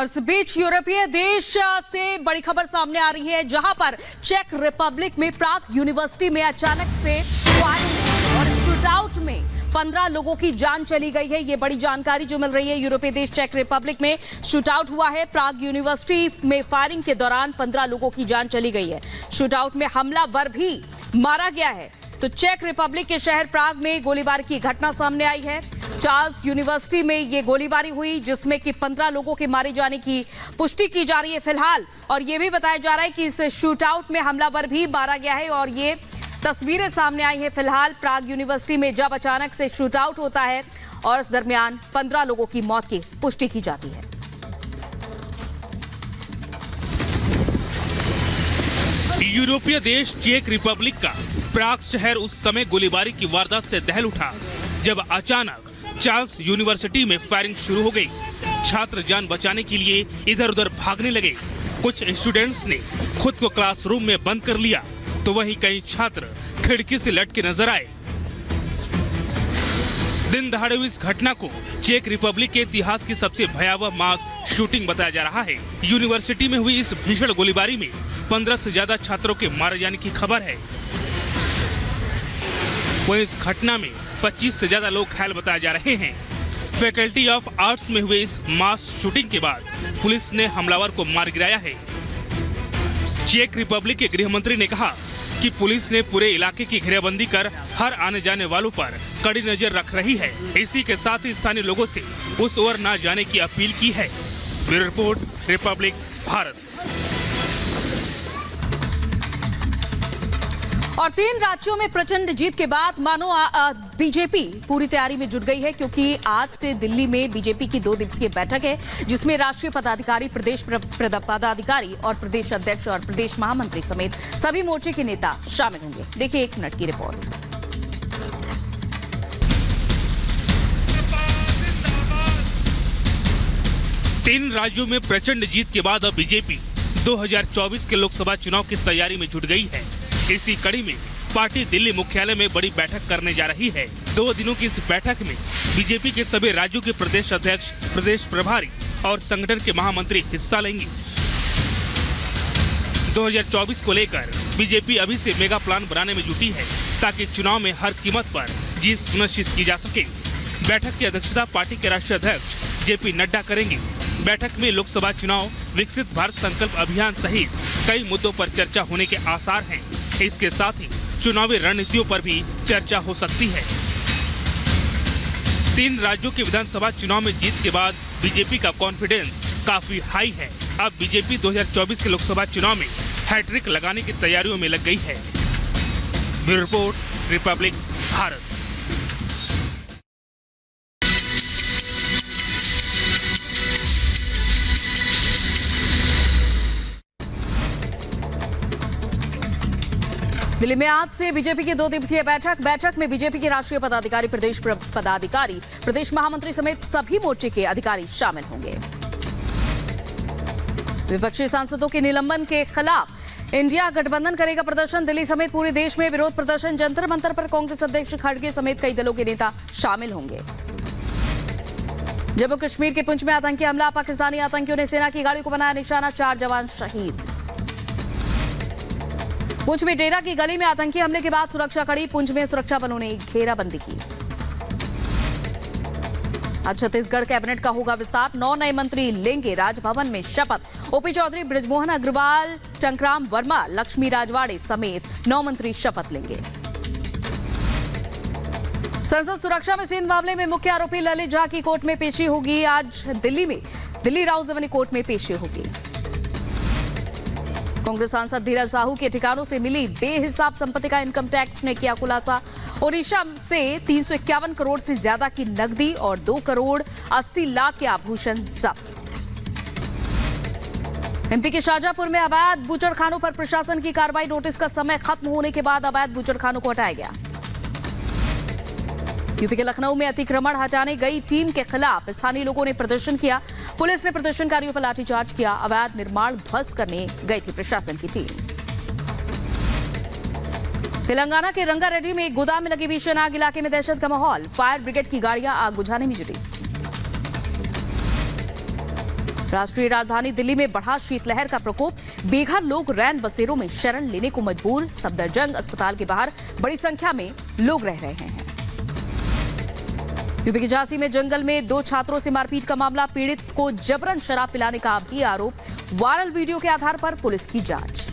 और इस बीच यूरोपीय देश से बड़ी खबर सामने आ रही है, जहां पर चेक रिपब्लिक में प्राग यूनिवर्सिटी में अचानक से फायरिंग और शूटआउट में 15 लोगों की जान चली गई है। ये बड़ी जानकारी जो मिल रही है। यूरोपीय देश चेक रिपब्लिक में शूटआउट हुआ है। प्राग यूनिवर्सिटी में फायरिंग के दौरान 15 लोगों की जान चली गई है। शूटआउट में हमलावर भी मारा गया है। तो चेक रिपब्लिक के शहर प्राग में गोलीबारी की घटना सामने आई है। चार्ल्स यूनिवर्सिटी में ये गोलीबारी हुई, जिसमें कि 15 लोगों के मारे जाने की पुष्टि की जा रही है फिलहाल। और ये भी बताया जा रहा है कि इस शूटआउट में हमलावर भी मारा गया है। और ये तस्वीरें सामने आई हैं फिलहाल प्राग यूनिवर्सिटी में, जब अचानक से शूटआउट होता है और इस दरमियान 15 लोगों की मौत की पुष्टि की जाती है। यूरोपीय देश चेक रिपब्लिक का प्राग शहर उस समय गोलीबारी की वारदात से दहल उठा, जब अचानक चार्ल्स यूनिवर्सिटी में फायरिंग शुरू हो गई। छात्र जान बचाने के लिए इधर उधर भागने लगे। कुछ स्टूडेंट्स ने खुद को क्लासरूम में बंद कर लिया, तो वहीं कई छात्र खिड़की से लटके नजर आए। दिन दहाड़े हुई इस घटना को चेक रिपब्लिक के इतिहास की सबसे भयावह मास शूटिंग बताया जा रहा है। यूनिवर्सिटी में हुई इस भीषण गोलीबारी में 15 से ज्यादा छात्रों के मारे जाने की खबर है। वहीं इस घटना में 25 से ज्यादा लोग घायल बताए जा रहे हैं। फैकल्टी ऑफ आर्ट्स में हुए इस मास शूटिंग के बाद पुलिस ने हमलावर को मार गिराया है। चेक रिपब्लिक के गृह मंत्री ने कहा कि पुलिस ने पूरे इलाके की घेराबंदी कर हर आने जाने वालों पर कड़ी नजर रख रही है। इसी के साथ ही स्थानीय लोगों से उस ओर न जाने की अपील की है। Bureau report, Republic Bharat. और 3 राज्यों में प्रचंड जीत के बाद मानो बीजेपी पूरी तैयारी में जुट गई है, क्योंकि आज से दिल्ली में बीजेपी की 2 दिवसीय बैठक है, जिसमें राष्ट्रीय पदाधिकारी, प्रदेश पदाधिकारी और प्रदेश अध्यक्ष और प्रदेश महामंत्री समेत सभी मोर्चे के नेता शामिल होंगे। देखिए 1 मिनट की रिपोर्ट। 3 राज्यों में प्रचंड जीत के बाद अब बीजेपी 2024 के लोकसभा चुनाव की तैयारी में जुट गई है। इसी कड़ी में पार्टी दिल्ली मुख्यालय में बड़ी बैठक करने जा रही है। 2 दिनों की इस बैठक में बीजेपी के सभी राज्यों के प्रदेश अध्यक्ष, प्रदेश प्रभारी और संगठन के महामंत्री हिस्सा लेंगे। 2024 को लेकर बीजेपी अभी से मेगा प्लान बनाने में जुटी है, ताकि चुनाव में हर कीमत पर जीत सुनिश्चित की जा सके। बैठक की अध्यक्षता पार्टी के राष्ट्रीय अध्यक्ष जेपी नड्डा करेंगे। बैठक में लोकसभा चुनाव, विकसित भारत संकल्प अभियान सहित कई मुद्दों पर चर्चा होने के आसार हैं। इसके साथ ही चुनावी रणनीतियों पर भी चर्चा हो सकती है। 3 राज्यों के विधानसभा चुनाव में जीत के बाद बीजेपी का कॉन्फिडेंस काफी हाई है। अब बीजेपी 2024 के लोकसभा चुनाव में हैट्रिक लगाने की तैयारियों में लग गई है। Bureau report, Republic Bharat. Delhi में आज से बीजेपी की 2 दिवसीय बैठक में बीजेपी के राष्ट्रीय पदाधिकारी, प्रदेश पदाधिकारी, प्रदेश महामंत्री समेत सभी मोर्चे के अधिकारी शामिल होंगे। विपक्षी सांसदों के निलंबन के खिलाफ इंडिया गठबंधन करेगा प्रदर्शन। दिल्ली समेत पूरे देश में विरोध प्रदर्शन। जंतर मंतर पर कांग्रेस अध्यक्ष खड़गे समेत कई दलों के नेता शामिल होंगे। जम्मू कश्मीर के पुंछ में आतंकी हमला, पाकिस्तानी आतंकियों ने सेना की गाड़ी को बनाया निशाना, 4 जवान शहीद। पुंछ में डेरा की गली में आतंकी हमले के बाद सुरक्षा कड़ी, पुंछ में सुरक्षा बलों ने घेराबंदी की। आज छत्तीसगढ़ कैबिनेट का होगा विस्तार, 9 नए मंत्री लेंगे राजभवन में शपथ। ओपी चौधरी, बृजमोहन अग्रवाल, टंकराम वर्मा, लक्ष्मी राजवाड़े समेत 9 मंत्री शपथ लेंगे। संसद सुरक्षा में सेंध मामले में मुख्य आरोपी ललित झा की कोर्ट में पेशी होगी। आज दिल्ली में दिल्ली राउज एवेन्यू कोर्ट में पेशी होगी। कांग्रेस सांसद धीरज साहू के ठिकानों से मिली बेहिसाब संपत्ति का इनकम टैक्स ने किया खुलासा। ओडिशा से 351 करोड़ से ज्यादा की नकदी और 2 करोड़ 80 लाख के आभूषण जब्त। एमपी के शाहजहांपुर में अवैध बूचड़खानों पर प्रशासन की कार्रवाई, नोटिस का समय खत्म होने के बाद अवैध बूचड़खानों को हटाया गया। यूपी के लखनऊ में अतिक्रमण हटाने गई टीम के खिलाफ स्थानीय लोगों ने प्रदर्शन किया। पुलिस ने प्रदर्शनकारियों पर लाठीचार्ज किया। अवैध निर्माण ध्वस्त करने गई थी प्रशासन की टीम। तेलंगाना के रंगारेड्डी में एक गोदाम में लगी भीषण आग, इलाके में दहशत का माहौल। फायर ब्रिगेड की गाड़ियां आग बुझाने में जुटी। राष्ट्रीय राजधानी दिल्ली में बढ़ा शीतलहर का प्रकोप, बेघर लोग रैन बसेरों में शरण लेने को मजबूर। सफदरजंग अस्पताल के बाहर बड़ी संख्या में लोग रह रहे हैं। यूपी की झांसी में जंगल में 2 छात्रों से मारपीट का मामला, पीड़ित को जबरन शराब पिलाने का भी आरोप। वायरल वीडियो के आधार पर पुलिस की जांच।